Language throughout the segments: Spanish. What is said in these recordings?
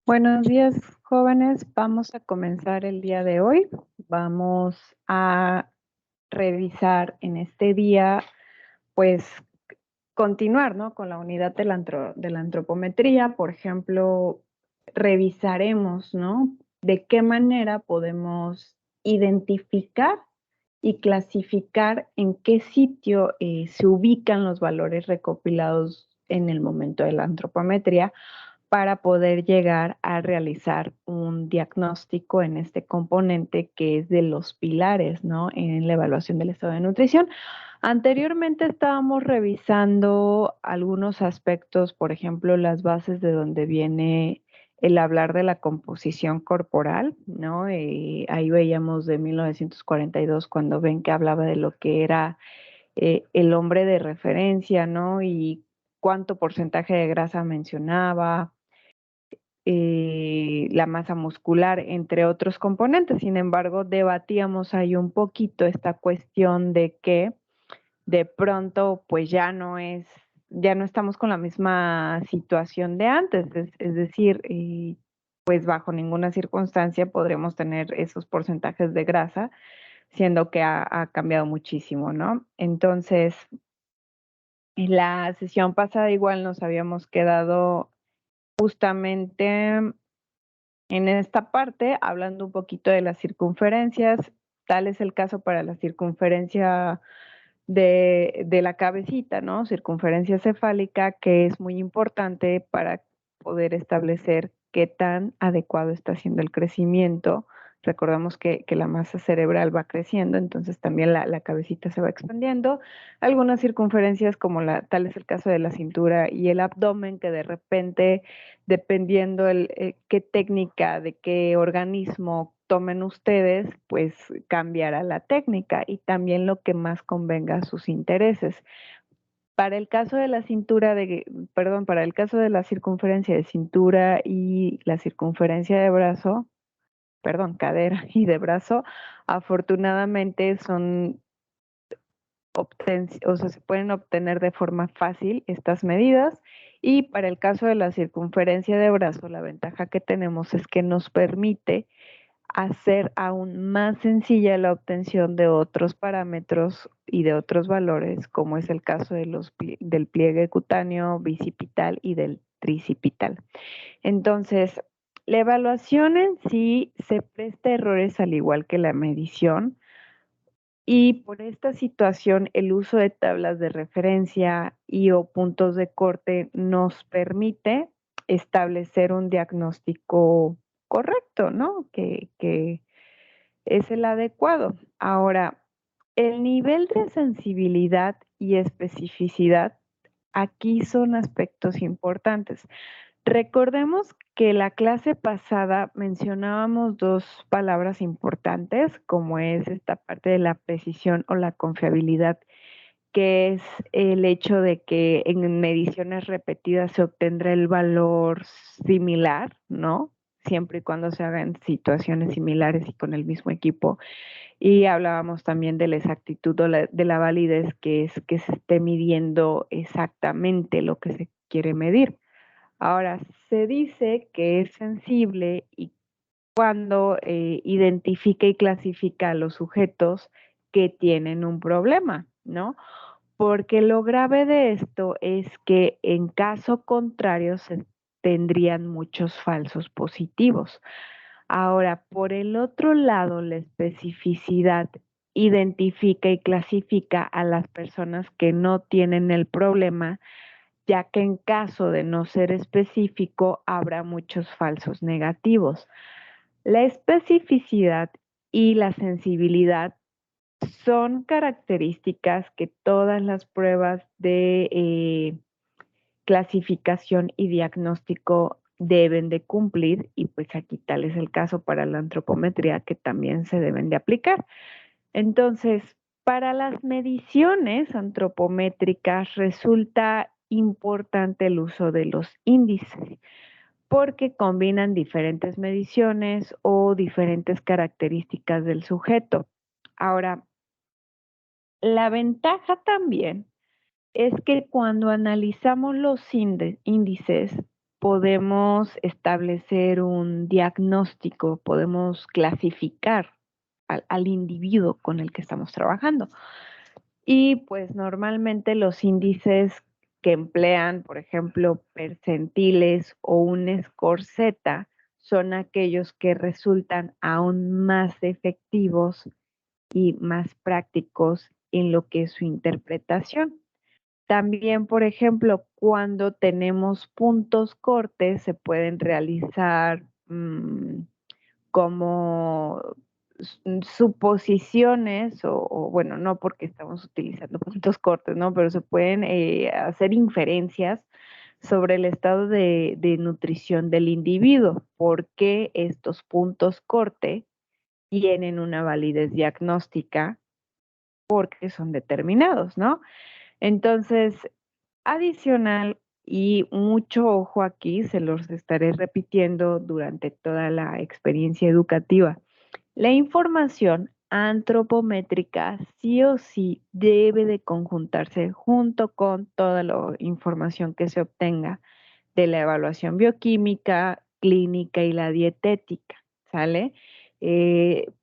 Buenos días, jóvenes. Vamos a comenzar el día de hoy. Vamos a revisar en este día, pues, continuar, ¿no? Con la unidad de la antropometría. Por ejemplo, revisaremos, ¿no? De qué manera podemos identificar y clasificar en qué sitio se ubican los valores recopilados en el momento de la antropometría para poder llegar a realizar un diagnóstico en este componente que es de los pilares, ¿no? En la evaluación del estado de nutrición. Anteriormente estábamos revisando algunos aspectos, por ejemplo, las bases de donde viene el hablar de la composición corporal, ¿no? Ahí veíamos de 1942 cuando ven que hablaba de lo que era el hombre de referencia, ¿no? Y cuánto porcentaje de grasa mencionaba, la masa muscular, entre otros componentes. Sin embargo, debatíamos ahí un poquito esta cuestión de que de pronto pues ya no estamos con la misma situación de antes, es decir, pues bajo ninguna circunstancia podremos tener esos porcentajes de grasa, siendo que ha cambiado muchísimo, ¿no? Entonces, en la sesión pasada igual nos habíamos quedado justamente en esta parte, hablando un poquito de las circunferencias, tal es el caso para la circunferencia de la cabecita, ¿no? Circunferencia cefálica, que es muy importante para poder establecer qué tan adecuado está siendo el crecimiento. Recordamos que la masa cerebral va creciendo, entonces también la cabecita se va expandiendo. Algunas circunferencias, como tal es el caso de la cintura y el abdomen, que de repente, dependiendo qué técnica, de qué organismo tomen ustedes, pues cambiará la técnica y también lo que más convenga a sus intereses. Para el caso de la para el caso de la circunferencia de cintura y la circunferencia de brazo, cadera y de brazo, afortunadamente o sea, se pueden obtener de forma fácil estas medidas. Y para el caso de la circunferencia de brazo, la ventaja que tenemos es que nos permite hacer aún más sencilla la obtención de otros parámetros y de otros valores, como es el caso del pliegue cutáneo, bicipital y del tricipital. Entonces, la evaluación en sí se presta a errores al igual que la medición, y por esta situación el uso de tablas de referencia y o puntos de corte nos permite establecer un diagnóstico correcto, ¿no? Que es el adecuado. Ahora, el nivel de sensibilidad y especificidad aquí son aspectos importantes. Recordemos que la clase pasada mencionábamos dos palabras importantes, como es esta parte de la precisión o la confiabilidad, que es el hecho de que en mediciones repetidas se obtendrá el valor similar, ¿no? Siempre y cuando se haga en situaciones similares y con el mismo equipo. Y hablábamos también de la exactitud o de la validez, que es que se esté midiendo exactamente lo que se quiere medir. Ahora, se dice que es sensible y cuando identifica y clasifica a los sujetos que tienen un problema, ¿no? Porque lo grave de esto es que en caso contrario se tendrían muchos falsos positivos. Ahora, por el otro lado, la especificidad identifica y clasifica a las personas que no tienen el problema, ya que en caso de no ser específico habrá muchos falsos negativos. La especificidad y la sensibilidad son características que todas las pruebas de clasificación y diagnóstico deben de cumplir, y pues aquí tal es el caso para la antropometría, que también se deben de aplicar. Entonces, para las mediciones antropométricas resulta importante el uso de los índices, porque combinan diferentes mediciones o diferentes características del sujeto. Ahora, la ventaja también es que cuando analizamos los índices, podemos establecer un diagnóstico, podemos clasificar al individuo con el que estamos trabajando. Y pues normalmente los índices que emplean, por ejemplo, percentiles o un score Z, son aquellos que resultan aún más efectivos y más prácticos en lo que es su interpretación. También, por ejemplo, cuando tenemos puntos cortes, se pueden realizar como suposiciones o, bueno, no porque estamos utilizando puntos cortes, ¿no? Pero se pueden hacer inferencias sobre el estado de nutrición del individuo, porque estos puntos corte tienen una validez diagnóstica porque son determinados, ¿no? Entonces, adicional y mucho ojo aquí, se los estaré repitiendo durante toda la experiencia educativa. La información antropométrica sí o sí debe de conjuntarse junto con toda la información que se obtenga de la evaluación bioquímica, clínica y la dietética, ¿sale?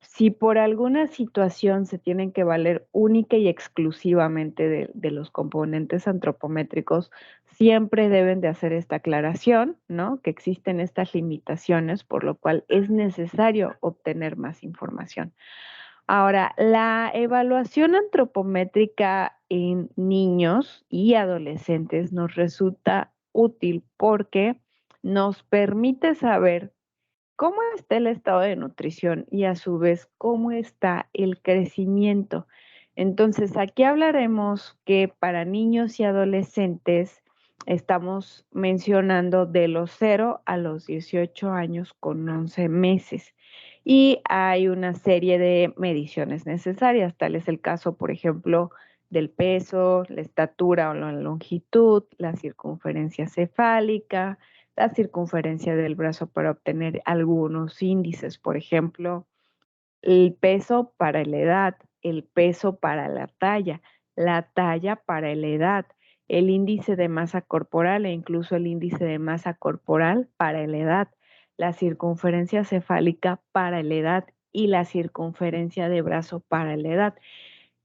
Si por alguna situación se tienen que valer única y exclusivamente de los componentes antropométricos, siempre deben de hacer esta aclaración, ¿no? Que existen estas limitaciones, por lo cual es necesario obtener más información. Ahora, la evaluación antropométrica en niños y adolescentes nos resulta útil porque nos permite saber cómo está el estado de nutrición y a su vez cómo está el crecimiento. Entonces, aquí hablaremos que para niños y adolescentes estamos mencionando de los 0 a los 18 años con 11 meses. Y hay una serie de mediciones necesarias, tal es el caso, por ejemplo, del peso, la estatura o la longitud, la circunferencia cefálica, la circunferencia del brazo para obtener algunos índices, por ejemplo, el peso para la edad, el peso para la talla para la edad, el índice de masa corporal e incluso el índice de masa corporal para la edad, la circunferencia cefálica para la edad y la circunferencia de brazo para la edad.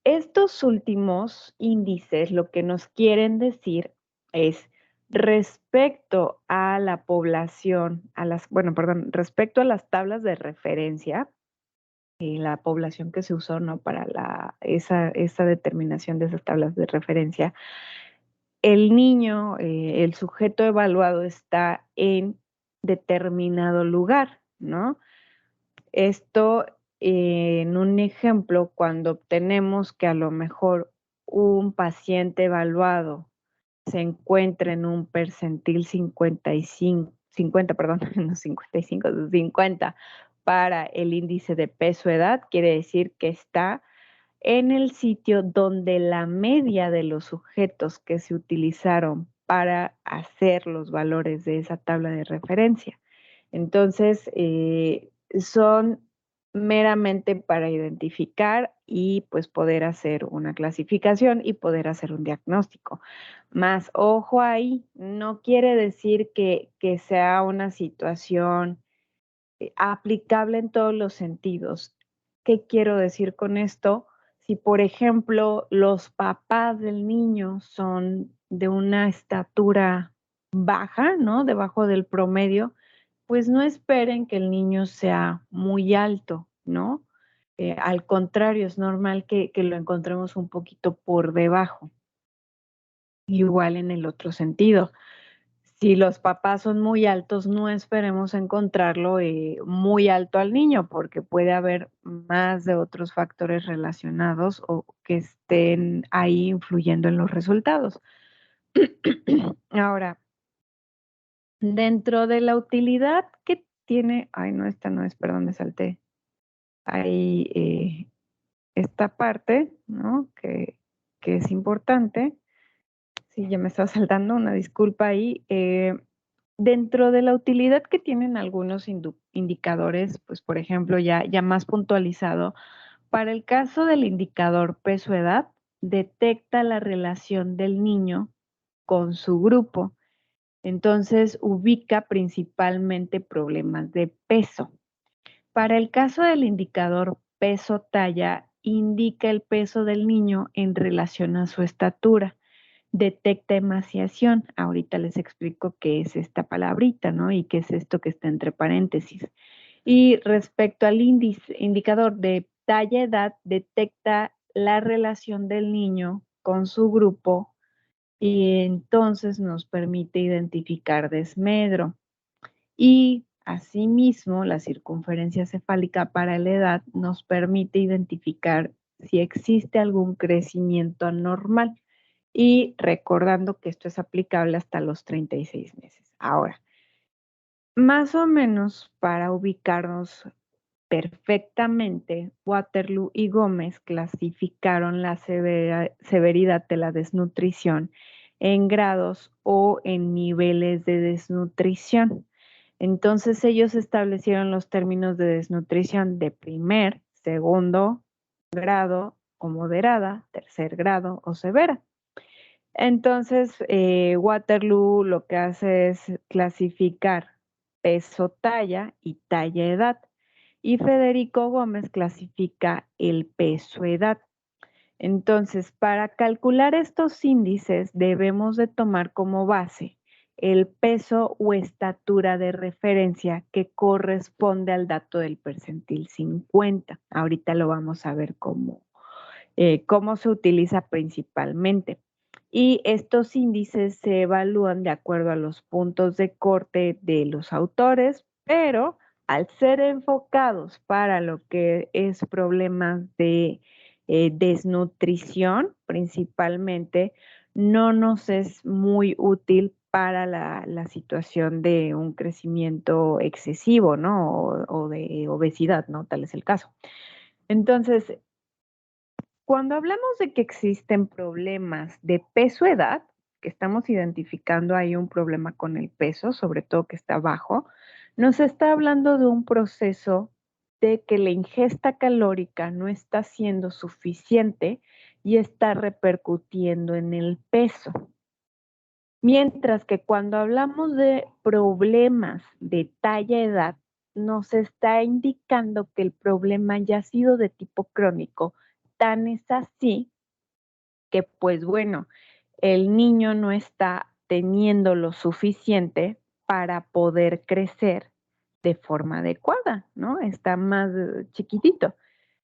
Estos últimos índices lo que nos quieren decir es respecto a la población, respecto a las tablas de referencia, la población que se usó, ¿no? Para esa determinación de esas tablas de referencia, el niño, el sujeto evaluado está en determinado lugar, ¿no? Esto, en un ejemplo, cuando obtenemos que a lo mejor un paciente evaluado se encuentra en un percentil 55, 50, perdón, no 55, 50 para el índice de peso-edad, quiere decir que está en el sitio donde la media de los sujetos que se utilizaron para hacer los valores de esa tabla de referencia. Entonces, son meramente para identificar y pues poder hacer una clasificación y poder hacer un diagnóstico. Más ojo ahí, no quiere decir que sea una situación aplicable en todos los sentidos. ¿Qué quiero decir con esto? Si, por ejemplo, los papás del niño son de una estatura baja, ¿no? Debajo del promedio, pues no esperen que el niño sea muy alto, ¿no? Al contrario, es normal que lo encontremos un poquito por debajo. Igual en el otro sentido. Si los papás son muy altos, no esperemos encontrarlo muy alto al niño, porque puede haber más de otros factores relacionados o que estén ahí influyendo en los resultados. Ahora, dentro de la utilidad que tiene, ay, no, esta no es, perdón, me salté. Hay esta parte, ¿no? Que es importante. Sí, ya me estaba saltando, una disculpa ahí. Dentro de la utilidad que tienen algunos indicadores, pues por ejemplo, ya más puntualizado, para el caso del indicador peso-edad, detecta la relación del niño con su grupo. Entonces, ubica principalmente problemas de peso. Para el caso del indicador peso-talla, indica el peso del niño en relación a su estatura. Detecta emaciación. Ahorita les explico qué es esta palabrita, ¿no? Y qué es esto que está entre paréntesis. Y respecto al indicador de talla-edad, detecta la relación del niño con su grupo y entonces nos permite identificar desmedro. Y asimismo, la circunferencia cefálica para la edad nos permite identificar si existe algún crecimiento anormal. Y recordando que esto es aplicable hasta los 36 meses. Ahora, más o menos para ubicarnos perfectamente, Waterloo y Gómez clasificaron la severidad de la desnutrición en grados o en niveles de desnutrición. Entonces ellos establecieron los términos de desnutrición de primer, segundo grado o moderada, tercer grado o severa. Entonces, Waterloo lo que hace es clasificar peso talla y talla edad. Y Federico Gómez clasifica el peso edad. Entonces, para calcular estos índices debemos de tomar como base el peso o estatura de referencia que corresponde al dato del percentil 50. Ahorita lo vamos a ver cómo se utiliza principalmente. Y estos índices se evalúan de acuerdo a los puntos de corte de los autores, pero al ser enfocados para lo que es problemas de desnutrición principalmente, no nos es muy útil para la situación de un crecimiento excesivo, ¿no? O de obesidad, ¿no? Tal es el caso. Entonces, cuando hablamos de que existen problemas de peso-edad, que estamos identificando ahí un problema con el peso, sobre todo que está bajo, nos está hablando de un proceso de que la ingesta calórica no está siendo suficiente y está repercutiendo en el peso. Mientras que cuando hablamos de problemas de talla-edad, nos está indicando que el problema ya ha sido de tipo crónico. Tan es así que, pues bueno, el niño no está teniendo lo suficiente para poder crecer de forma adecuada, ¿no? Está más chiquitito.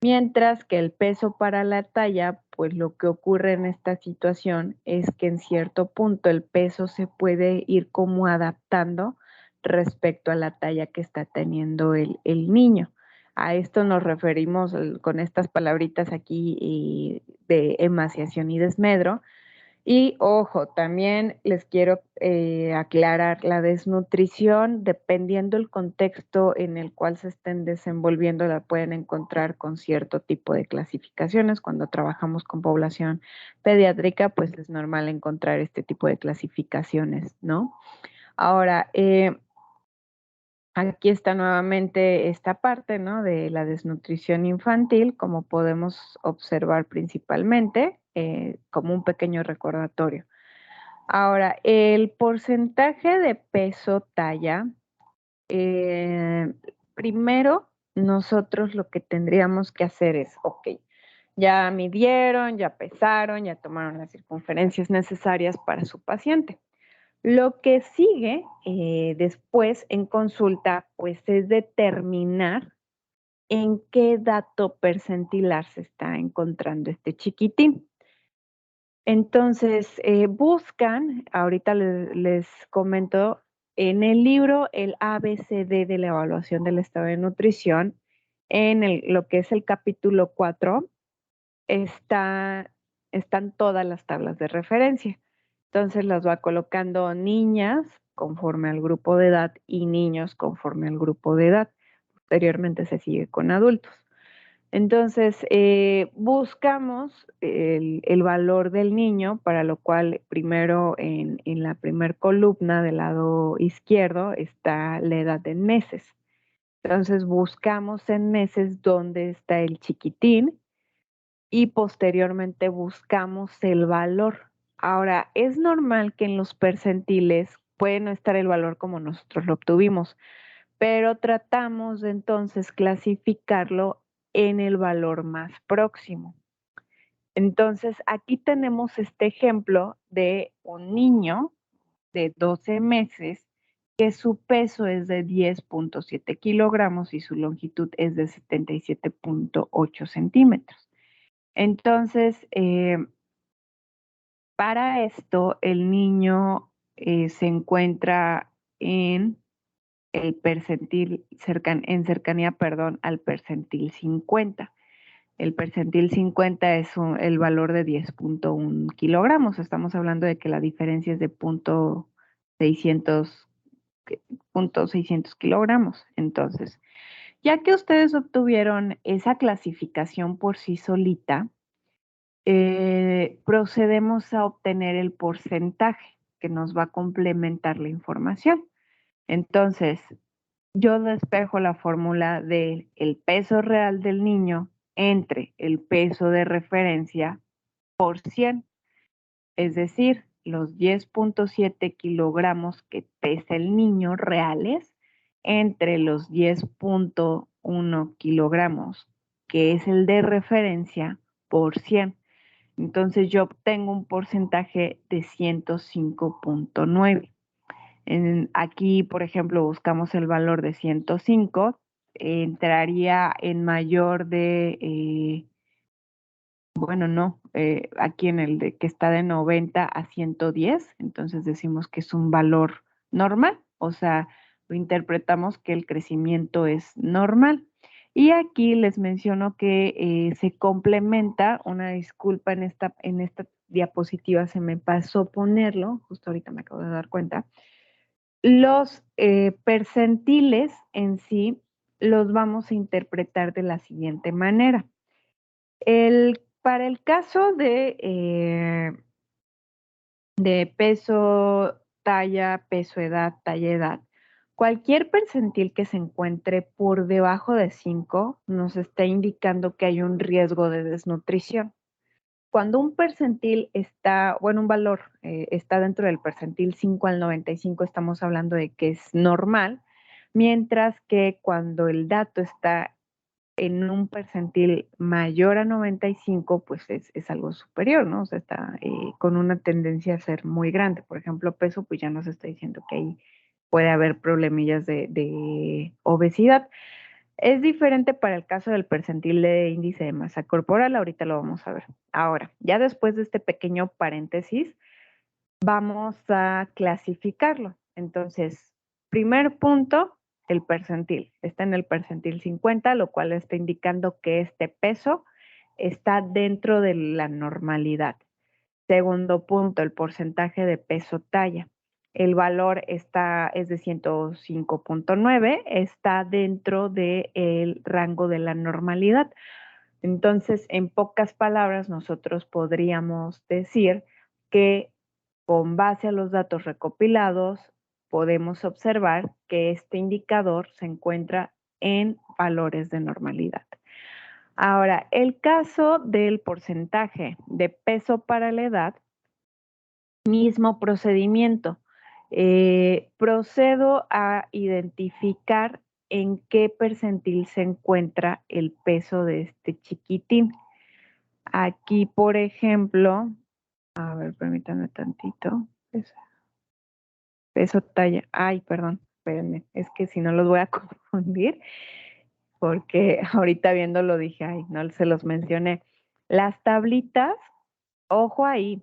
Mientras que el peso para la talla, pues lo que ocurre en esta situación es que en cierto punto el peso se puede ir como adaptando respecto a la talla que está teniendo el niño. A esto nos referimos con estas palabritas aquí de emaciación y desmedro, y ojo, también les quiero aclarar, la desnutrición, dependiendo el contexto en el cual se estén desenvolviendo, la pueden encontrar con cierto tipo de clasificaciones. Cuando trabajamos con población pediátrica, pues es normal encontrar este tipo de clasificaciones, ¿no? Ahora, aquí está nuevamente esta parte, ¿no? De la desnutrición infantil, como podemos observar principalmente, como un pequeño recordatorio. Ahora, el porcentaje de peso talla, eh, primero nosotros lo que tendríamos que hacer es, ok, ya midieron, ya pesaron, ya tomaron las circunferencias necesarias para su paciente. Lo que sigue después en consulta, pues es determinar en qué dato percentilar se está encontrando este chiquitín. Entonces, buscan, ahorita les comento, en el libro el ABCD de la evaluación del estado de nutrición, lo que es el capítulo 4, están todas las tablas de referencia. Entonces las va colocando niñas conforme al grupo de edad y niños conforme al grupo de edad. Posteriormente se sigue con adultos. Entonces, buscamos el valor del niño, para lo cual primero en la primer columna del lado izquierdo está la edad en meses. Entonces, buscamos en meses dónde está el chiquitín y posteriormente buscamos el valor. Ahora, es normal que en los percentiles, puede no estar el valor como nosotros lo obtuvimos, pero tratamos de entonces clasificarlo en el valor más próximo. Entonces, aquí tenemos este ejemplo de un niño de 12 meses que su peso es de 10.7 kilogramos y su longitud es de 77.8 centímetros. Entonces, para esto, el niño se encuentra en el percentil, en cercanía, perdón, al percentil 50. El percentil 50 es el valor de 10.1 kilogramos. Estamos hablando de que la diferencia es de 0.600, 0.600 kilogramos. Entonces, ya que ustedes obtuvieron esa clasificación por sí solita, procedemos a obtener el porcentaje que nos va a complementar la información. Entonces, yo despejo la fórmula del peso real del niño entre el peso de referencia por 100, es decir, los 10.7 kilogramos que pesa el niño reales entre los 10.1 kilogramos, que es el de referencia por 100. Entonces yo obtengo un porcentaje de 105.9. Aquí, por ejemplo, buscamos el valor de 105, entraría en mayor de, bueno, no, aquí en el de que está de 90 a 110, entonces decimos que es un valor normal, o sea, lo interpretamos que el crecimiento es normal. Y aquí les menciono que se complementa, una disculpa en esta diapositiva se me pasó ponerlo, justo ahorita me acabo de dar cuenta. Los percentiles en sí los vamos a interpretar de la siguiente manera. Para el caso de peso, talla, peso, edad, talla, edad, cualquier percentil que se encuentre por debajo de 5 nos está indicando que hay un riesgo de desnutrición. Cuando un percentil está, bueno, un valor está dentro del percentil 5 al 95, estamos hablando de que es normal, mientras que cuando el dato está en un percentil mayor a 95, pues es algo superior, ¿no? O sea, está con una tendencia a ser muy grande. Por ejemplo, peso, pues ya nos está diciendo que ahí puede haber problemillas de obesidad. Es diferente para el caso del percentil de índice de masa corporal, ahorita lo vamos a ver. Ahora, ya después de este pequeño paréntesis, vamos a clasificarlo. Entonces, primer punto, el percentil. Está en el percentil 50, lo cual está indicando que este peso está dentro de la normalidad. Segundo punto, el porcentaje de peso talla. El valor es de 105.9, está dentro del rango de la normalidad. Entonces, en pocas palabras, nosotros podríamos decir que con base a los datos recopilados, podemos observar que este indicador se encuentra en valores de normalidad. Ahora, el caso del porcentaje de peso para la edad, mismo procedimiento. Procedo a identificar en qué percentil se encuentra el peso de este chiquitín. Aquí, por ejemplo, a ver, permítanme tantito. Peso talla. Ay, perdón, espérenme. Es que si no los voy a confundir, porque ahorita viéndolo dije, ay, no se los mencioné. Las tablitas, ojo ahí.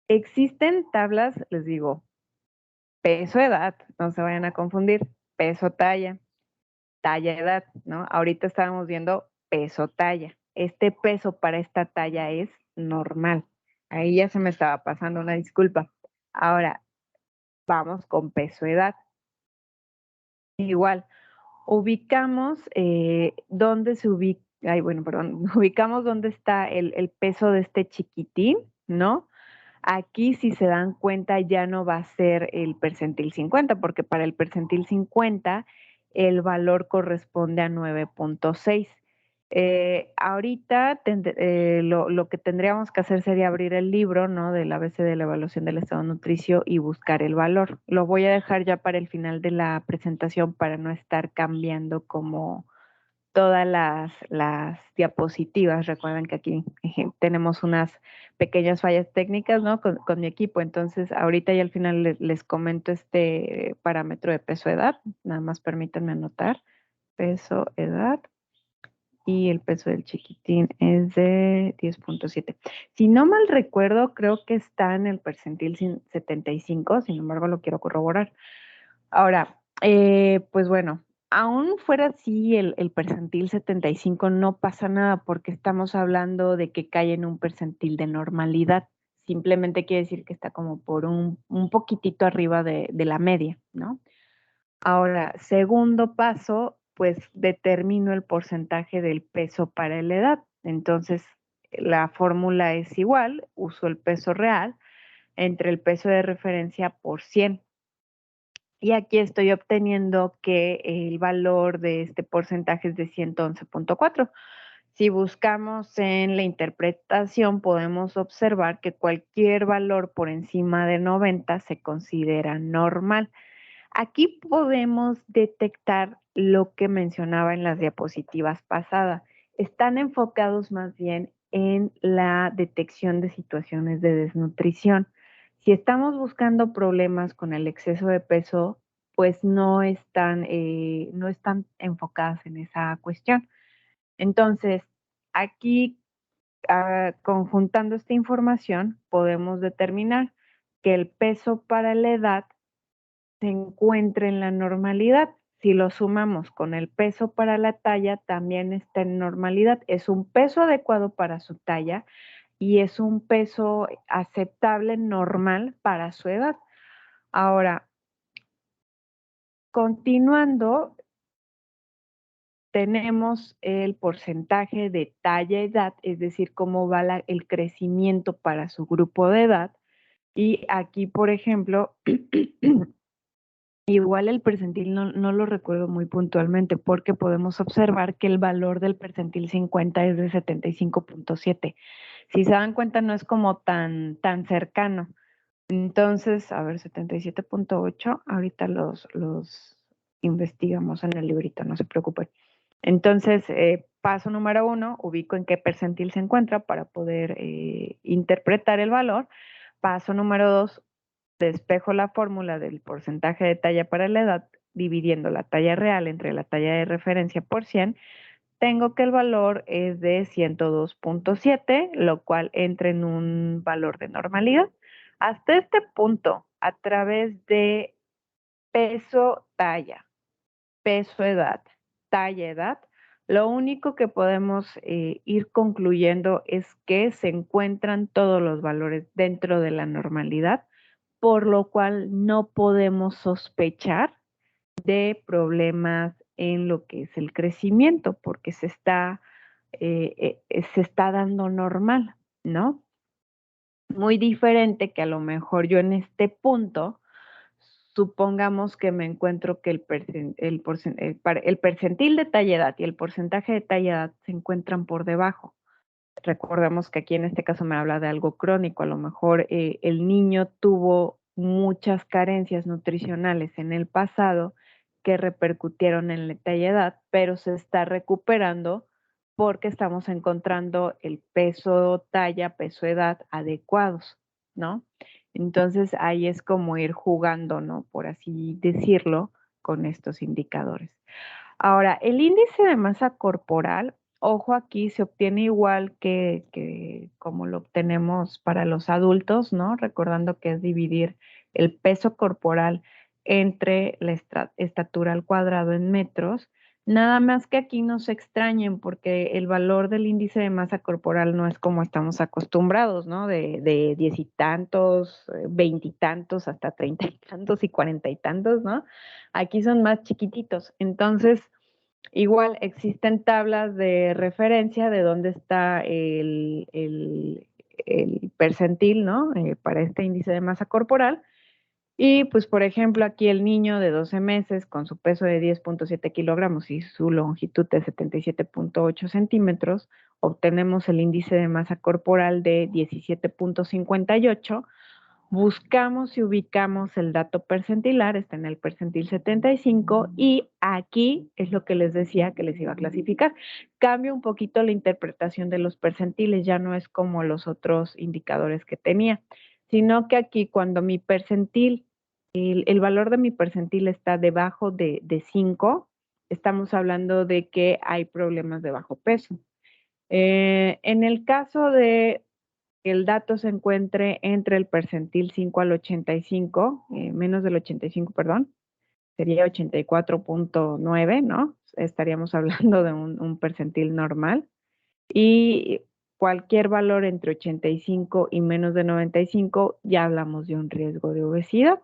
Existen tablas, les digo, peso edad, no se vayan a confundir. Peso talla, talla edad, ¿no? Ahorita estábamos viendo peso talla. Este peso para esta talla es normal. Ahí ya se me estaba pasando una disculpa. Ahora, vamos con peso edad. Igual, ubicamos dónde se ubica, ay, bueno, perdón, ubicamos dónde está el peso de este chiquitín, ¿no? Aquí, si se dan cuenta, ya no va a ser el percentil 50, porque para el percentil 50 el valor corresponde a 9.6. Ahorita lo que tendríamos que hacer sería abrir el libro, ¿no? Del ABC de la evaluación del estado nutricio y buscar el valor. Lo voy a dejar ya para el final de la presentación para no estar cambiando como todas las diapositivas. Recuerden que aquí tenemos unas pequeñas fallas técnicas, ¿no? Con mi equipo. Entonces, ahorita y al final les comento este parámetro de peso-edad. Nada más permítanme anotar. Peso-edad. Y el peso del chiquitín es de 10.7. Si no mal recuerdo, creo que está en el percentil 75, sin embargo lo quiero corroborar. Ahora, pues bueno, aún fuera así el percentil 75 no pasa nada porque estamos hablando de que cae en un percentil de normalidad. Simplemente quiere decir que está como por un poquitito arriba de la media, ¿no? Ahora, segundo paso, pues determino el porcentaje del peso para la edad. Entonces, la fórmula es igual, uso el peso real entre el peso de referencia por 100. Y aquí estoy obteniendo que el valor de este porcentaje es de 111.4. Si buscamos en la interpretación, podemos observar que cualquier valor por encima de 90 se considera normal. Aquí podemos detectar lo que mencionaba en las diapositivas pasadas. Están enfocados más bien en la detección de situaciones de desnutrición. Si estamos buscando problemas con el exceso de peso, pues no están enfocadas en esa cuestión. Entonces, aquí, conjuntando esta información, podemos determinar que el peso para la edad se encuentra en la normalidad. Si lo sumamos con el peso para la talla, también está en normalidad. Es un peso adecuado para su talla y es un peso aceptable, normal para su edad. Ahora, continuando, tenemos el porcentaje de talla-edad, es decir, cómo va el crecimiento para su grupo de edad. Y aquí, por ejemplo, igual el percentil no lo recuerdo muy puntualmente porque podemos observar que el valor del percentil 50 es de 75.7. Si se dan cuenta, no es como tan cercano. Entonces, a ver, 77.8, ahorita los investigamos en el librito, no se preocupen. Entonces, paso número 1, ubico en qué percentil se encuentra para poder interpretar el valor. Paso número 2, despejo la fórmula del porcentaje de talla para la edad, dividiendo la talla real entre la talla de referencia por 100, tengo que el valor es de 102.7, lo cual entra en un valor de normalidad. Hasta este punto, a través de peso, talla, peso, edad, talla, edad, lo único que podemos ir concluyendo es que se encuentran todos los valores dentro de la normalidad, por lo cual no podemos sospechar de problemas en lo que es el crecimiento, porque se está dando normal, ¿no? Muy diferente que a lo mejor yo en este punto, supongamos que me encuentro que el percentil de talla edad y el porcentaje de talla edad se encuentran por debajo. Recordemos que aquí en este caso me habla de algo crónico, a lo mejor el niño tuvo muchas carencias nutricionales en el pasado que repercutieron en la talla edad, pero se está recuperando porque estamos encontrando el peso talla, peso edad adecuados, ¿no? Entonces ahí es como ir jugando, ¿no? Por así decirlo, con estos indicadores. Ahora, el índice de masa corporal, ojo aquí, se obtiene igual que como lo obtenemos para los adultos, ¿no? Recordando que es dividir el peso corporal entre la estatura al cuadrado en metros. Nada más que aquí no se extrañen porque el valor del índice de masa corporal no es como estamos acostumbrados, ¿no? De 10 y tantos, 20 y tantos, hasta 30 y tantos y 40 y tantos, ¿no? Aquí son más chiquititos. Entonces, igual existen tablas de referencia de dónde está el percentil, ¿no? Para este índice de masa corporal. Y pues, por ejemplo, aquí el niño de 12 meses con su peso de 10.7 kilogramos y su longitud de 77.8 centímetros, obtenemos el índice de masa corporal de 17.58. Buscamos y ubicamos el dato percentilar, está en el percentil 75 y aquí es lo que les decía que les iba a clasificar. Cambia un poquito la interpretación de los percentiles, ya no es como los otros indicadores que tenía, sino que aquí cuando mi percentil, el valor de mi percentil está debajo de 5, estamos hablando de que hay problemas de bajo peso. En el caso de que el dato se encuentre entre el percentil 5 al 85, menos del 85, perdón, sería 84.9, ¿no? Estaríamos hablando de un percentil normal. Y cualquier valor entre 85 y menos de 95, ya hablamos de un riesgo de obesidad.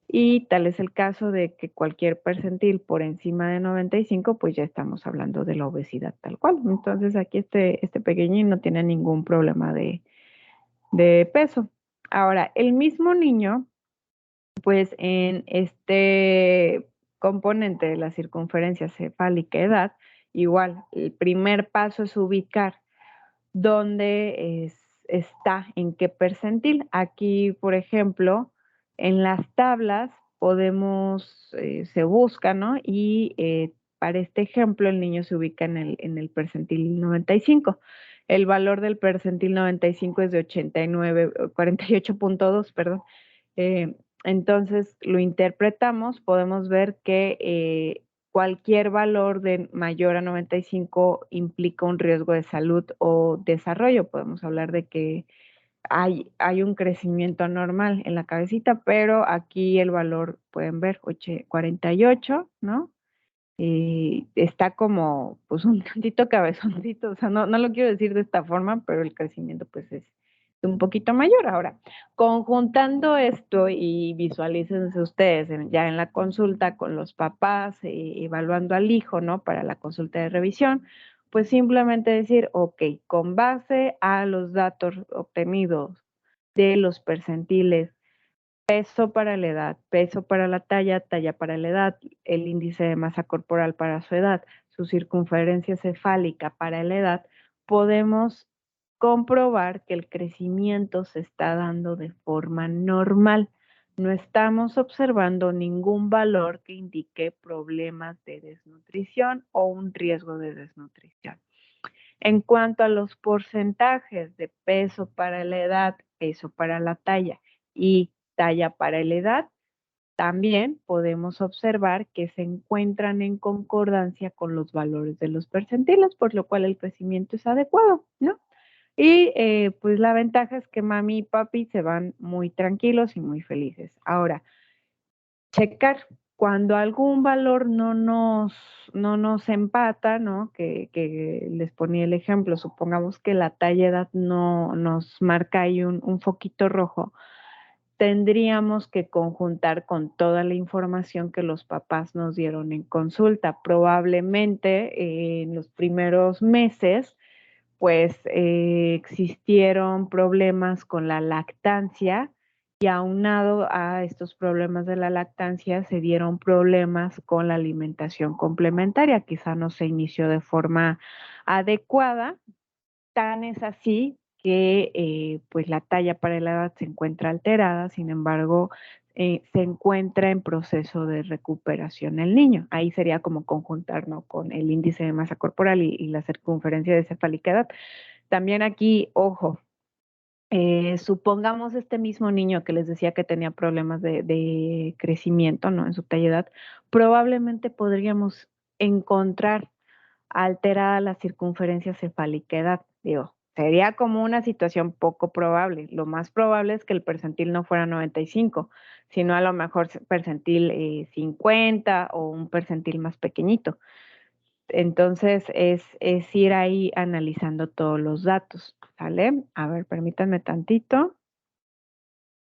Y tal es el caso de que cualquier percentil por encima de 95, pues ya estamos hablando de la obesidad tal cual. Entonces aquí este pequeñín no tiene ningún problema de peso. Ahora, el mismo niño, pues en este componente de la circunferencia cefálica edad, igual, el primer paso es ubicar dónde está, en qué percentil. Aquí, por ejemplo, en las tablas podemos, se busca, ¿no? Y para este ejemplo, el niño se ubica en el percentil 95. El valor del percentil 95 es de 89, 48.2, perdón. Eh, entonces lo interpretamos, podemos ver que cualquier valor de mayor a 95 implica un riesgo de salud o desarrollo. Podemos hablar de que hay un crecimiento anormal en la cabecita, pero aquí el valor, pueden ver, 48, ¿no? Está como, pues, un tantito cabezoncito, o sea, no lo quiero decir de esta forma, pero el crecimiento, pues, es un poquito mayor. Ahora, conjuntando esto y visualícense ustedes ya en la consulta con los papás, evaluando al hijo, ¿no? Para la consulta de revisión, pues simplemente decir, ok, con base a los datos obtenidos de los percentiles, peso para la edad, peso para la talla, talla para la edad, el índice de masa corporal para su edad, su circunferencia cefálica para la edad, podemos comprobar que el crecimiento se está dando de forma normal. No estamos observando ningún valor que indique problemas de desnutrición o un riesgo de desnutrición. En cuanto a los porcentajes de peso para la edad, peso para la talla y talla para la edad, también podemos observar que se encuentran en concordancia con los valores de los percentiles, por lo cual el crecimiento es adecuado, ¿no? Y pues la ventaja es que mami y papi se van muy tranquilos y muy felices. Ahora, checar cuando algún valor no nos empata, ¿no? Que les ponía el ejemplo, supongamos que la talla edad no nos marca ahí un foquito rojo, tendríamos que conjuntar con toda la información que los papás nos dieron en consulta. Probablemente en los primeros meses, pues existieron problemas con la lactancia y aunado a estos problemas de la lactancia se dieron problemas con la alimentación complementaria. Quizá no se inició de forma adecuada. Tan es así que pues la talla para la edad se encuentra alterada, sin embargo, se encuentra en proceso de recuperación el niño. Ahí sería como conjuntar, ¿no? Con el índice de masa corporal y la circunferencia de cefálica edad. También aquí, ojo, supongamos este mismo niño que les decía que tenía problemas de crecimiento, ¿no? En su talla edad, probablemente podríamos encontrar alterada la circunferencia cefálica edad. Digo, sería como una situación poco probable. Lo más probable es que el percentil no fuera 95, sino a lo mejor percentil 50 o un percentil más pequeñito. Entonces es ir ahí analizando todos los datos, ¿sale? A ver, permítanme tantito.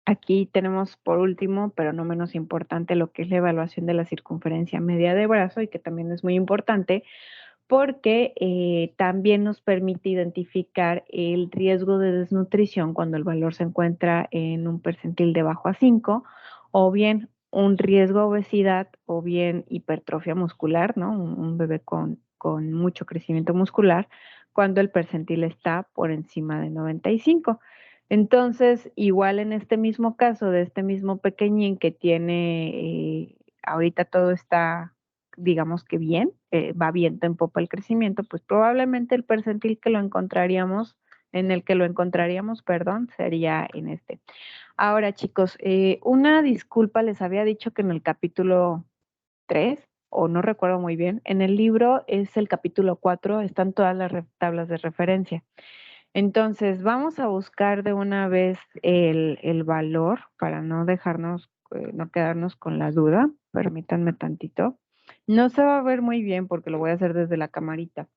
Aquí tenemos por último, pero no menos importante, lo que es la evaluación de la circunferencia media de brazo y que también es muy importante porque también nos permite identificar el riesgo de desnutrición cuando el valor se encuentra en un percentil de bajo a 5 o bien un riesgo a obesidad o bien hipertrofia muscular, ¿no? Un bebé con mucho crecimiento muscular cuando el percentil está por encima de 95. Entonces, igual en este mismo caso de este mismo pequeñín que tiene, ahorita todo está, digamos que bien, va viento en popa el crecimiento, pues probablemente el percentil que lo encontraríamos, en el que lo encontraríamos, perdón, sería en este. Ahora, chicos, una disculpa, les había dicho que en el capítulo 3, o no recuerdo muy bien, en el libro es el capítulo 4, están todas las tablas de referencia. Entonces, vamos a buscar de una vez el valor para no dejarnos, no quedarnos con la duda. Permítanme tantito. No se va a ver muy bien porque lo voy a hacer desde la camarita,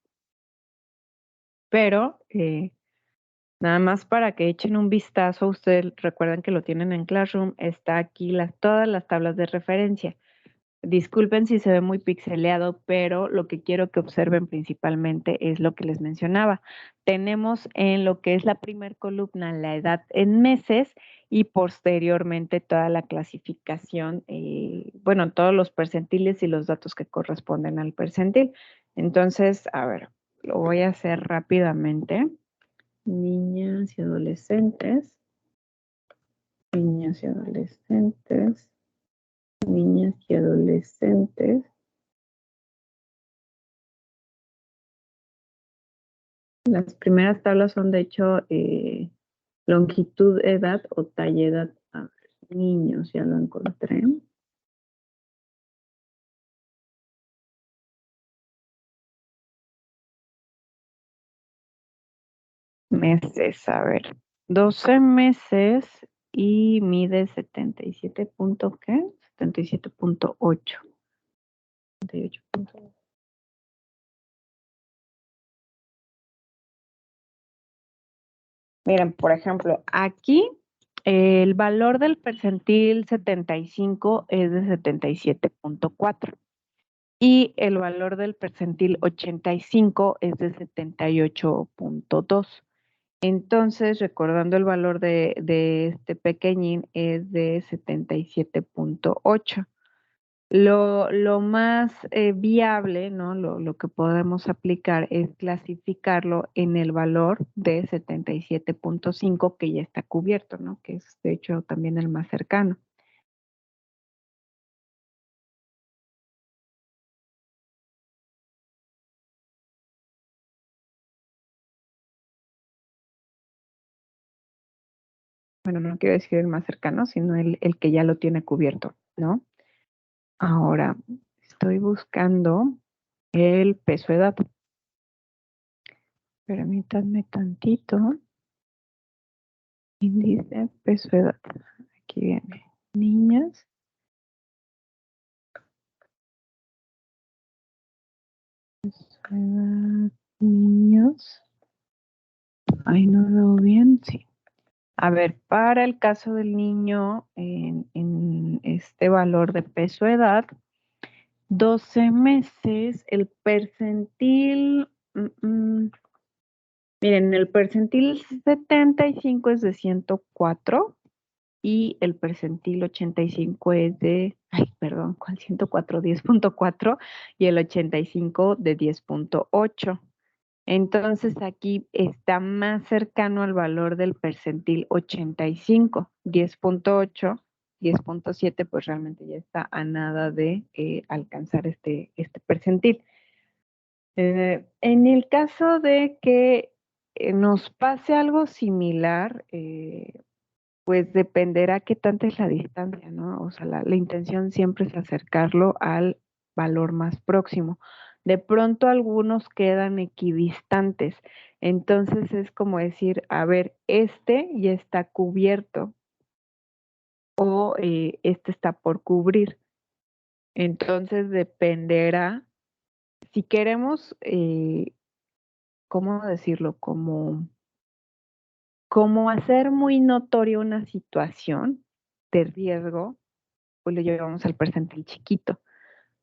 pero nada más para que echen un vistazo, ustedes recuerdan que lo tienen en Classroom, está aquí todas las tablas de referencia. Disculpen si se ve muy pixeleado, pero lo que quiero que observen principalmente es lo que les mencionaba. Tenemos en lo que es la primer columna la edad en meses y posteriormente toda la clasificación, bueno, todos los percentiles y los datos que corresponden al percentil. Entonces, a ver, lo voy a hacer rápidamente. Niñas y adolescentes, niñas y adolescentes, niñas y adolescentes. Las primeras tablas son, de hecho, longitud, edad o talla, edad. A ver, niños, ya lo encontré. Meses, a ver. 12 meses y mide 77 punto, ¿qué? 77.8. 78. Miren, por ejemplo, aquí el valor del percentil 75 es de 77.4 y el valor del percentil 85 es de 78.2. Entonces, recordando el valor de este pequeñín es de 77.8. Lo más viable, ¿no? Lo que podemos aplicar es clasificarlo en el valor de 77.5 que ya está cubierto, ¿no? Que es de hecho también el más cercano. Bueno, no quiero decir el más cercano, sino el que ya lo tiene cubierto, ¿no? Ahora, estoy buscando el peso edad. Permítanme tantito. Índice peso edad. Aquí viene. Niñas. Peso edad. Niños. Ahí no veo bien, sí. A ver, para el caso del niño, en este valor de peso edad, 12 meses, el percentil, miren, el percentil 75 es de 104 y el percentil 85 es de, ay, perdón, ¿cuál 104? 10.4 y el 85 de 10.8. Entonces aquí está más cercano al valor del percentil 85, 10.8, 10.7, pues realmente ya está a nada de alcanzar este percentil. En el caso de que nos pase algo similar, pues dependerá qué tanta es la distancia, ¿no? O sea, la intención siempre es acercarlo al valor más próximo. De pronto algunos quedan equidistantes, entonces es como decir, a ver, este ya está cubierto o este está por cubrir. Entonces dependerá, si queremos, ¿cómo decirlo? Como hacer muy notoria una situación de riesgo, pues lo llevamos al percentil chiquito.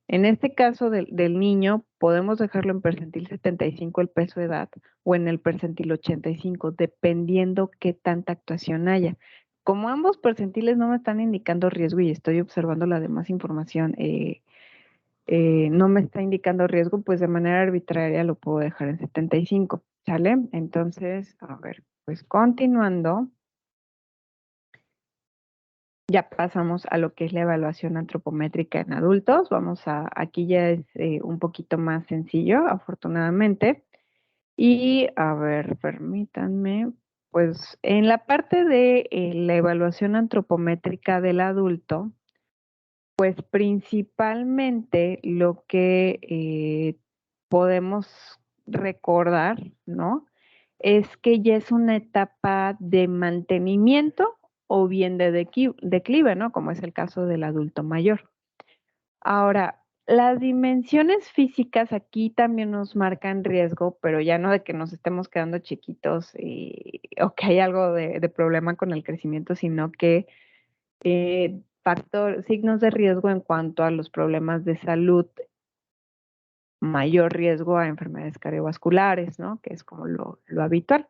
En este caso del niño, podemos dejarlo en percentil 75 el peso de edad o en el percentil 85, dependiendo qué tanta actuación haya. como ambos percentiles no me están indicando riesgo y estoy observando la demás información, no me está indicando riesgo, pues de manera arbitraria lo puedo dejar en 75, ¿sale? Entonces, a ver, pues continuando, ya pasamos a lo que es la evaluación antropométrica en adultos. Aquí ya es un poquito más sencillo, afortunadamente. Y a ver, permítanme, pues en la parte de la evaluación antropométrica del adulto, pues principalmente lo que podemos recordar, ¿no? Es que ya es una etapa de mantenimiento o bien de declive, ¿no? Como es el caso del adulto mayor. Ahora, las dimensiones físicas aquí también nos marcan riesgo, pero ya no de que nos estemos quedando chiquitos o que hay algo de problema con el crecimiento, sino que signos de riesgo en cuanto a los problemas de salud, mayor riesgo a enfermedades cardiovasculares, ¿no? Que es como lo habitual.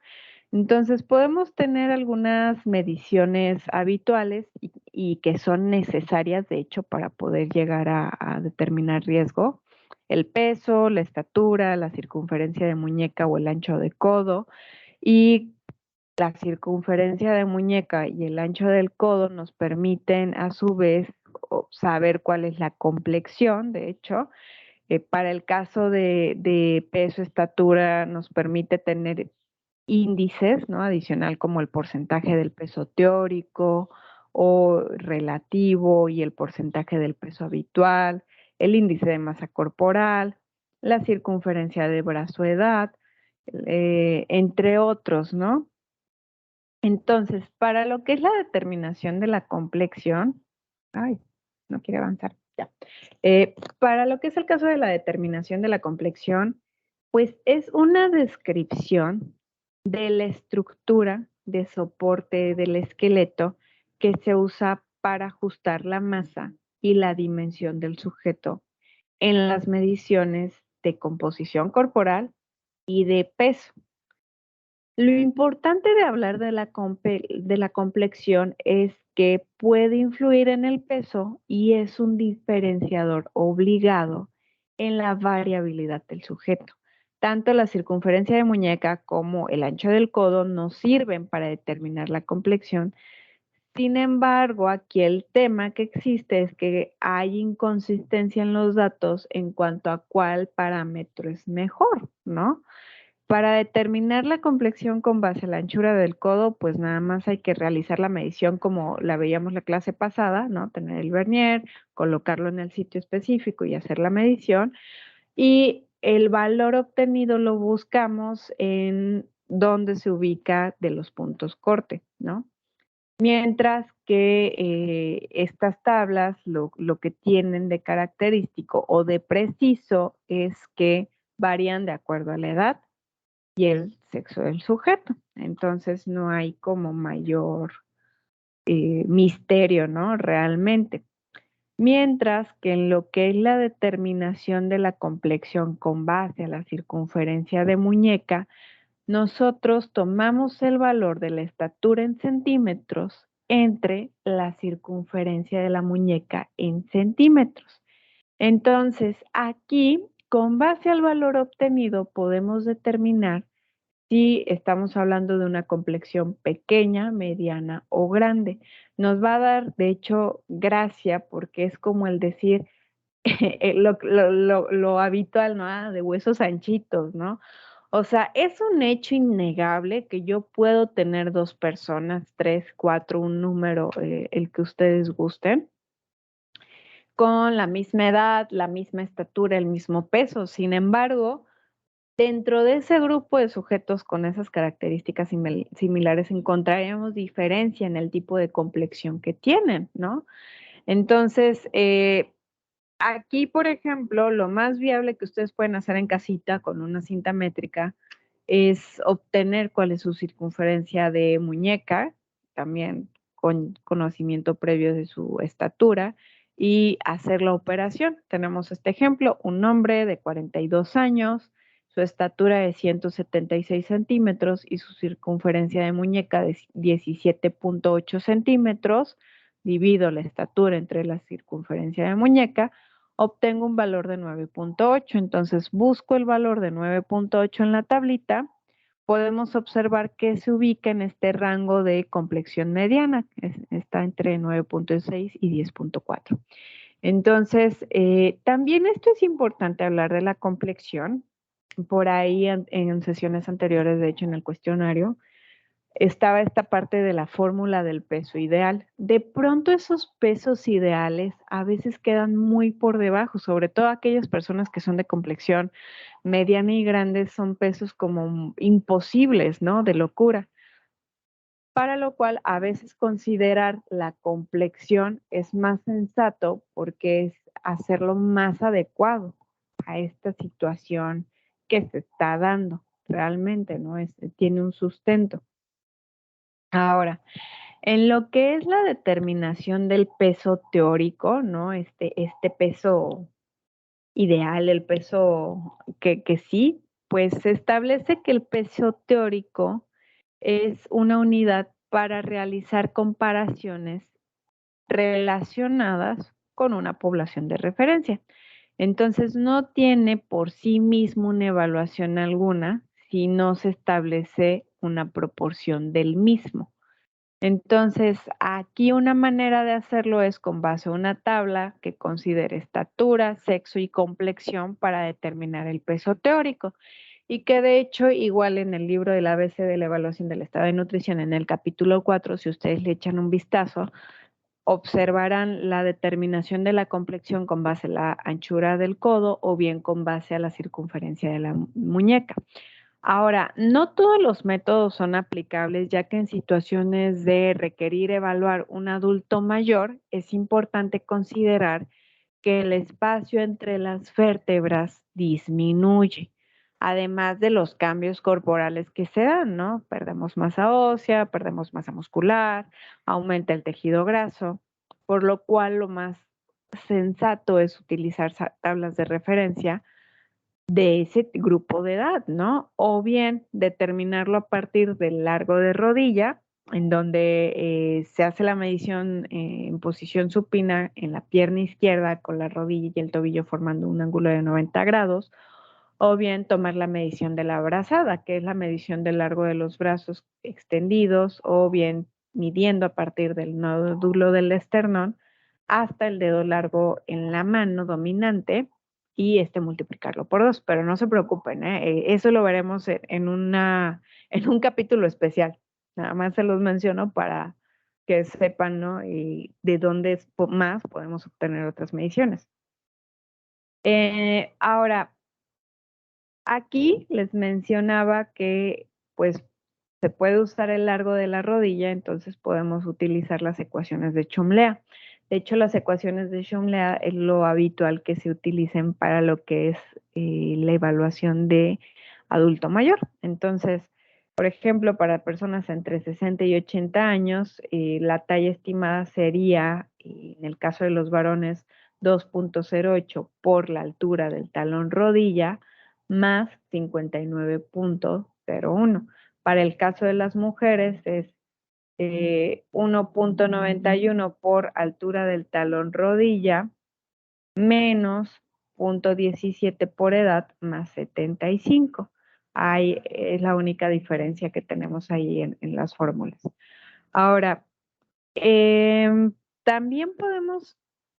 Entonces, podemos tener algunas mediciones habituales y que son necesarias, de hecho, para poder llegar a determinar riesgo. El peso, la estatura, la circunferencia de muñeca o el ancho de codo. Y la circunferencia de muñeca y el ancho del codo nos permiten, a su vez, saber cuál es la complexión, de hecho. Para el caso de peso, estatura, nos permite tener índices, ¿no? Adicional como el porcentaje del peso teórico o relativo y el porcentaje del peso habitual, el índice de masa corporal, la circunferencia de brazo-edad, entre otros, ¿no? Entonces, para lo que es la determinación de la complexión, ay, no quiere avanzar, ya. Para lo que es el caso de la determinación de la complexión, pues es una descripción de la estructura de soporte del esqueleto que se usa para ajustar la masa y la dimensión del sujeto en las mediciones de composición corporal y de peso. Lo importante de hablar de la complexión es que puede influir en el peso y es un diferenciador obligado en la variabilidad del sujeto. Tanto la circunferencia de muñeca como el ancho del codo nos sirven para determinar la complexión. Sin embargo, aquí el tema que existe es que hay inconsistencia en los datos en cuanto a cuál parámetro es mejor, ¿no? Para determinar la complexión con base a la anchura del codo, pues nada más hay que realizar la medición como la veíamos la clase pasada, ¿no? Tener el vernier, colocarlo en el sitio específico y hacer la medición. Y el valor obtenido lo buscamos en donde se ubica de los puntos corte, ¿no? Mientras que estas tablas lo que tienen de característico o de preciso es que varían de acuerdo a la edad y el sexo del sujeto. Entonces no hay como mayor misterio, ¿no? Realmente. Mientras que en lo que es la determinación de la complexión con base a la circunferencia de muñeca, nosotros tomamos el valor de la estatura en centímetros entre la circunferencia de la muñeca en centímetros. Entonces, aquí, con base al valor obtenido, podemos determinar si estamos hablando de una complexión pequeña, mediana o grande. Nos va a dar, de hecho, gracia porque es como el decir lo habitual, ¿no? Ah, de huesos anchitos, ¿no? O sea, es un hecho innegable que yo puedo tener dos personas, tres, cuatro, un número, el que ustedes gusten, con la misma edad, la misma estatura, el mismo peso. Sin embargo, dentro de ese grupo de sujetos con esas características similares encontraríamos diferencia en el tipo de complexión que tienen, ¿no? Entonces, aquí, por ejemplo, lo más viable que ustedes pueden hacer en casita con una cinta métrica es obtener cuál es su circunferencia de muñeca, también con conocimiento previo de su estatura, y hacer la operación. Tenemos este ejemplo, un hombre de 42 años, su estatura de 176 centímetros y su circunferencia de muñeca de 17.8 centímetros, divido la estatura entre la circunferencia de muñeca, obtengo un valor de 9.8. Entonces busco el valor de 9.8 en la tablita. Podemos observar que se ubica en este rango de complexión mediana, está entre 9.6 y 10.4. Entonces, también esto es importante hablar de la complexión. Por ahí en sesiones anteriores, de hecho en el cuestionario, estaba esta parte de la fórmula del peso ideal. De pronto esos pesos ideales a veces quedan muy por debajo, sobre todo aquellas personas que son de complexión mediana y grande, son pesos como imposibles, ¿no? De locura. Para lo cual a veces considerar la complexión es más sensato porque es hacerlo más adecuado a esta situación que se está dando realmente, ¿no? Tiene un sustento. Ahora, en lo que es la determinación del peso teórico, ¿no? Este peso ideal, el peso que sí, pues se establece que el peso teórico es una unidad para realizar comparaciones relacionadas con una población de referencia. Entonces, no tiene por sí mismo una evaluación alguna si no se establece una proporción del mismo. Entonces, aquí una manera de hacerlo es con base a una tabla que considere estatura, sexo y complexión para determinar el peso teórico. Y que de hecho, igual en el libro del ABC de la evaluación del estado de nutrición, en el capítulo 4, si ustedes le echan un vistazo, observarán la determinación de la complexión con base a la anchura del codo o bien con base a la circunferencia de la muñeca. Ahora, no todos los métodos son aplicables, ya que en situaciones de requerir evaluar un adulto mayor, es importante considerar que el espacio entre las vértebras disminuye, además de los cambios corporales que se dan, ¿no? Perdemos masa ósea, perdemos masa muscular, aumenta el tejido graso, por lo cual lo más sensato es utilizar tablas de referencia de ese grupo de edad, ¿no? O bien determinarlo a partir del largo de rodilla, en donde se hace la medición en posición supina en la pierna izquierda con la rodilla y el tobillo formando un ángulo de 90 grados, o bien tomar la medición de la brazada, que es la medición del largo de los brazos extendidos, o bien midiendo a partir del nódulo del esternón hasta el dedo largo en la mano dominante y multiplicarlo por 2. Pero no se preocupen, eso lo veremos en un capítulo especial. Nada más se los menciono para que sepan, ¿no? Y de dónde más podemos obtener otras mediciones. Ahora, aquí les mencionaba que pues se puede usar el largo de la rodilla, entonces podemos utilizar las ecuaciones de Chomlea. De hecho, las ecuaciones de Chomlea es lo habitual que se utilicen para lo que es la evaluación de adulto mayor. Entonces, por ejemplo, para personas entre 60 y 80 años, la talla estimada sería, en el caso de los varones, 2.08 por la altura del talón rodilla más 59.01. Para el caso de las mujeres es 1.91 por altura del talón rodilla menos 0.17 por edad más 75. Ahí es la única diferencia que tenemos ahí en las fórmulas. Ahora, también podemos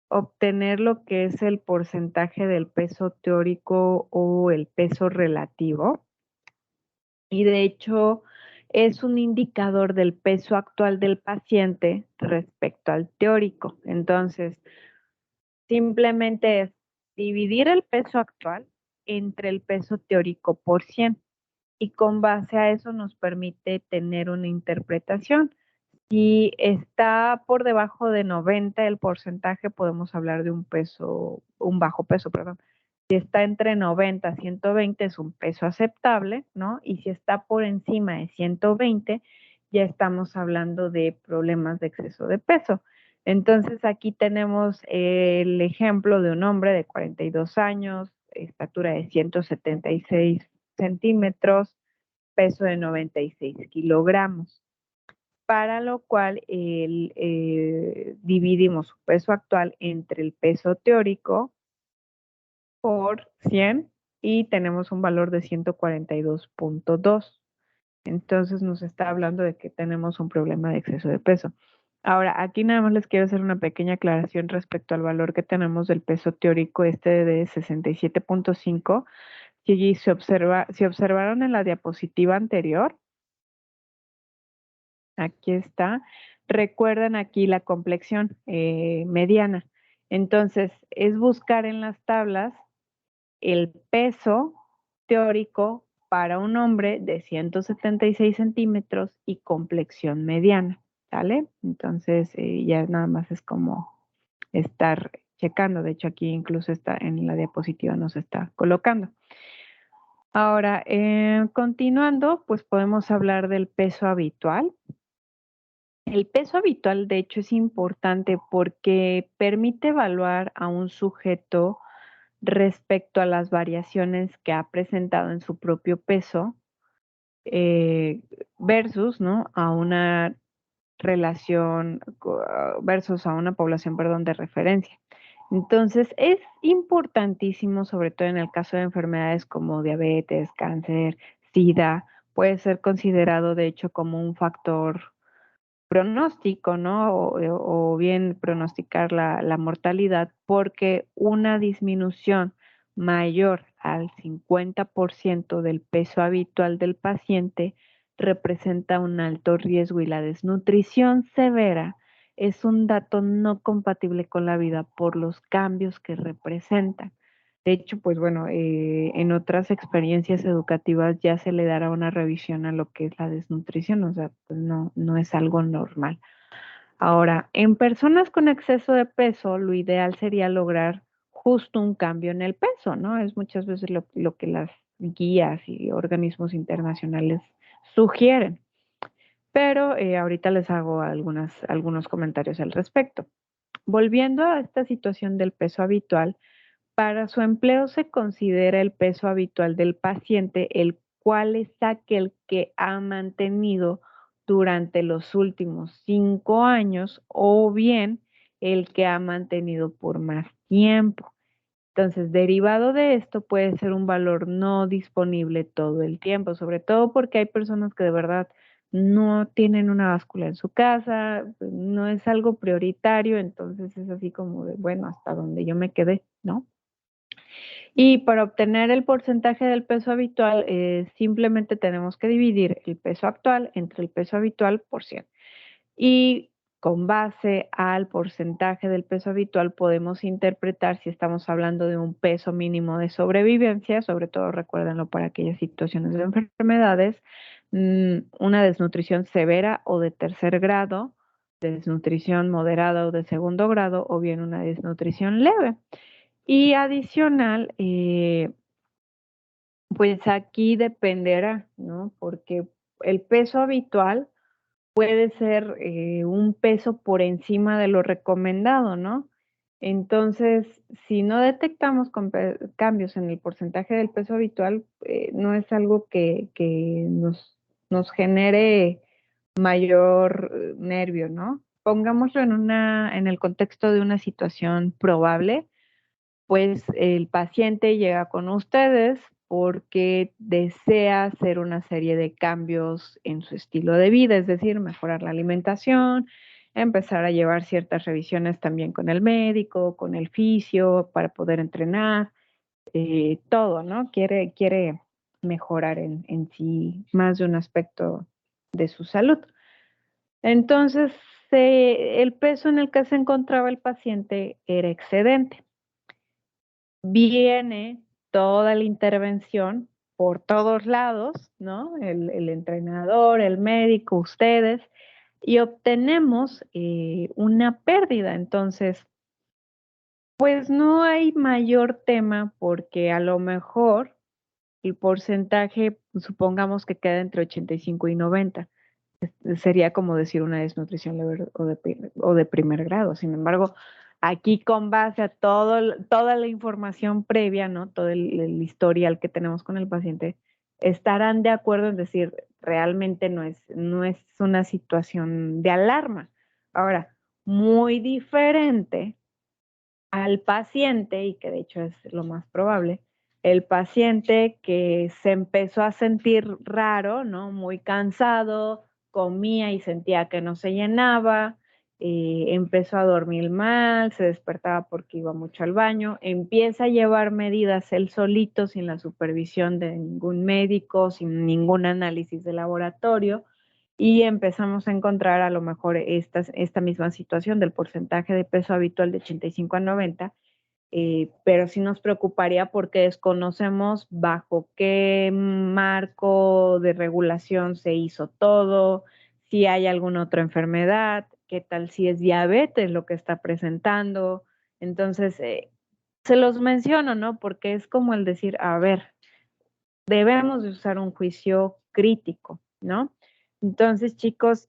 obtener lo que es el porcentaje del peso teórico o el peso relativo. Y de hecho es un indicador del peso actual del paciente respecto al teórico. Entonces, simplemente es dividir el peso actual entre el peso teórico por 100 y con base a eso nos permite tener una interpretación. Si está por debajo de 90 el porcentaje, podemos hablar de un bajo peso, perdón. Si está entre 90 y 120 es un peso aceptable, ¿no? Y si está por encima de 120, ya estamos hablando de problemas de exceso de peso. Entonces aquí tenemos el ejemplo de un hombre de 42 años, estatura de 176 centímetros, peso de 96 kilogramos, para lo cual dividimos su peso actual entre el peso teórico por 100 y tenemos un valor de 142.2. Entonces nos está hablando de que tenemos un problema de exceso de peso. Ahora, aquí nada más les quiero hacer una pequeña aclaración respecto al valor que tenemos del peso teórico este de 67.5. Si observaron en la diapositiva anterior, aquí está, recuerdan aquí la complexión mediana. Entonces, es buscar en las tablas el peso teórico para un hombre de 176 centímetros y complexión mediana, ¿sale? Entonces, ya nada más es como estar checando. De hecho, aquí incluso está en la diapositiva nos está colocando. Ahora, continuando, pues podemos hablar del peso habitual. El peso habitual, de hecho, es importante porque permite evaluar a un sujeto respecto a las variaciones que ha presentado en su propio peso versus, ¿no? A una relación versus a una población, perdón, de referencia. Entonces, es importantísimo, sobre todo en el caso de enfermedades como diabetes, cáncer, SIDA, puede ser considerado, de hecho, como un factor pronóstico, ¿no? O bien pronosticar la mortalidad, porque una disminución mayor al 50% del peso habitual del paciente representa un alto riesgo y la desnutrición severa es un dato no compatible con la vida por los cambios que representan. De hecho, pues bueno, en otras experiencias educativas ya se le dará una revisión a lo que es la desnutrición, o sea, pues no es algo normal. Ahora, en personas con exceso de peso, lo ideal sería lograr justo un cambio en el peso, ¿no? Es muchas veces lo que las guías y organismos internacionales sugieren. Pero ahorita les hago algunos comentarios al respecto. Volviendo a esta situación del peso habitual, para su empleo se considera el peso habitual del paciente, el cual es aquel que ha mantenido durante los últimos 5 años o bien el que ha mantenido por más tiempo. Entonces, derivado de esto puede ser un valor no disponible todo el tiempo, sobre todo porque hay personas que de verdad no tienen una báscula en su casa, no es algo prioritario, entonces es así como de, bueno, hasta donde yo me quedé, ¿no? Y para obtener el porcentaje del peso habitual, simplemente tenemos que dividir el peso actual entre el peso habitual por 100. Y con base al porcentaje del peso habitual podemos interpretar si estamos hablando de un peso mínimo de sobre todo recuérdenlo para aquellas situaciones de enfermedades, una desnutrición severa o de tercer grado, desnutrición moderada o de segundo grado, o bien una desnutrición leve. Y adicional, pues aquí dependerá, ¿no? Porque el peso habitual puede ser un peso por encima de lo recomendado, ¿no? Entonces, si no detectamos cambios en el porcentaje del peso habitual, no es algo que nos genere mayor nervio, ¿no? Pongámoslo en el contexto de una situación probable, pues el paciente llega con ustedes porque desea hacer una serie de cambios en su estilo de vida, es decir, mejorar la alimentación, empezar a llevar ciertas revisiones también con el médico, con el fisio, para poder entrenar, todo, ¿no? Quiere mejorar en sí más de un aspecto de su salud. Entonces, el peso en el que se encontraba el paciente era excedente. Viene toda la intervención por todos lados, ¿no? El entrenador, el médico, ustedes, y obtenemos una pérdida. Entonces, pues no hay mayor tema porque a lo mejor el porcentaje, supongamos que queda entre 85 y 90. Sería como decir una desnutrición leve o de primer grado. Sin embargo, aquí con base a toda la información previa, ¿no? Todo el historial que tenemos con el paciente, estarán de acuerdo en decir, realmente no es una situación de alarma. Ahora, muy diferente al paciente, y que de hecho es lo más probable, el paciente que se empezó a sentir raro, ¿no? Muy cansado, comía y sentía que no se llenaba, empezó a dormir mal, se despertaba porque iba mucho al baño, empieza a llevar medidas él solito, sin la supervisión de ningún médico, sin ningún análisis de laboratorio, y empezamos a encontrar a lo mejor esta misma situación del porcentaje de peso habitual de 85 a 90, pero sí nos preocuparía porque desconocemos bajo qué marco de regulación se hizo todo, si hay alguna otra enfermedad, qué tal si es diabetes lo que está presentando. Entonces, se los menciono, ¿no? Porque es como el decir, a ver, debemos de usar un juicio crítico, ¿no? Entonces, chicos,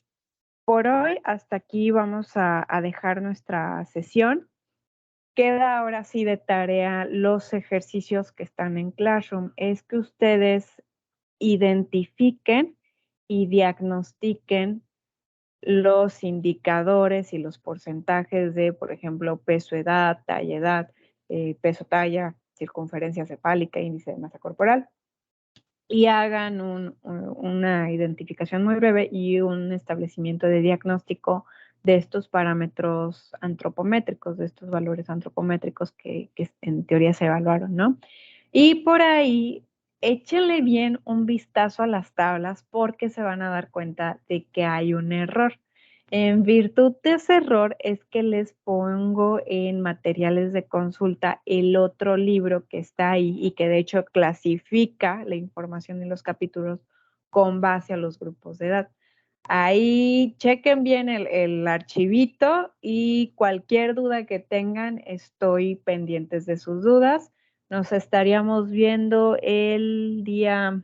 por hoy hasta aquí vamos a dejar nuestra sesión. Queda ahora sí de tarea los ejercicios que están en Classroom. Es que ustedes identifiquen y diagnostiquen los indicadores y los porcentajes de, por ejemplo, peso, edad, peso, talla, circunferencia cefálica, índice de masa corporal, y hagan una identificación muy breve y un establecimiento de diagnóstico de estos parámetros antropométricos, de estos valores antropométricos que en teoría se evaluaron, ¿no? Y por ahí, échenle bien un vistazo a las tablas porque se van a dar cuenta de que hay un error. En virtud de ese error es que les pongo en materiales de consulta el otro libro que está ahí y que de hecho clasifica la información en los capítulos con base a los grupos de edad. Ahí chequen bien el archivito y cualquier duda que tengan, estoy pendientes de sus dudas. Nos estaríamos viendo el día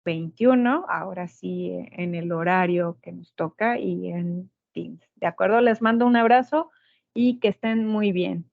21, ahora sí, en el horario que nos toca y en Teams. ¿De acuerdo? Les mando un abrazo y que estén muy bien.